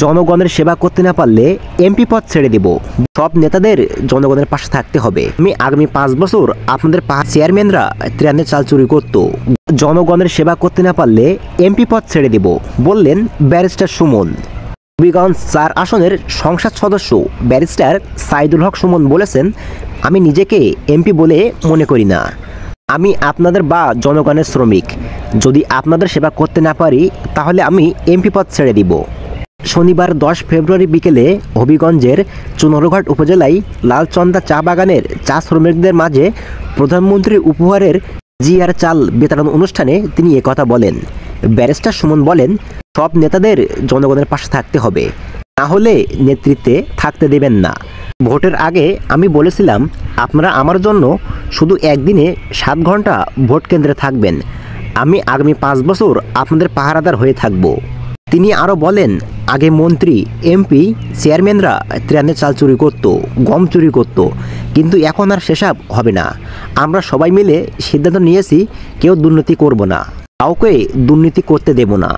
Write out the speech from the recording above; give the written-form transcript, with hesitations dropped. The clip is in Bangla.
জনগণের সেবা করতে না পারলে এমপি পদ ছেড়ে দেব। সব নেতাদের জনগণের পাশে থাকতে হবে। আমি আগামী 5 বছর আপনাদের চেয়ারম্যানরা ত্রাণের চাল চুরি করত, জনগণের সেবা করতে না পারলে এমপি পদ ছেড়ে দেব, বললেন ব্যারিস্টার সুমন। হবিগঞ্জ 4 আসনের সংসদ সদস্য ব্যারিস্টার সাইদুল হক সুমন বলেছেন, আমি নিজেকে এমপি বলে মনে করি না। আমি আপনাদের বা জনগণের শ্রমিক। যদি আপনাদের সেবা করতে না পারি তাহলে আমি এমপি পদ ছেড়ে দিব। শনিবার 10 ফেব্রুয়ারি বিকেলে হবিগঞ্জের চুনরঘাট উপজেলায় লালচন্দা চা বাগানের চা শ্রমিকদের মাঝে প্রধানমন্ত্রী উপহারের জিআর চাল বিতরণ অনুষ্ঠানে তিনি একথা বলেন। ব্যারিস্টার সুমন বলেন, সব নেতাদের জনগণের পাশে থাকতে হবে, না হলে নেতৃত্বে থাকতে দেবেন না। ভোটের আগে আমি বলেছিলাম, আপনারা আমার জন্য শুধু একদিনে 7 ঘন্টা ভোট কেন্দ্রে থাকবেন। আমি আগামী 5 বছর আপনাদের পাহারাদার হয়ে থাকব। তিনি আরও বলেন, আগে মন্ত্রী, এমপি, চেয়ারম্যানরা ত্রাণের চাল চুরি করত, গম চুরি করত, কিন্তু এখন আর সেসব হবে না। আমরা সবাই মিলে সিদ্ধান্ত নিয়েছি, কেউ দুর্নীতি করব না, কাউকে দুর্নীতি করতে দেব না।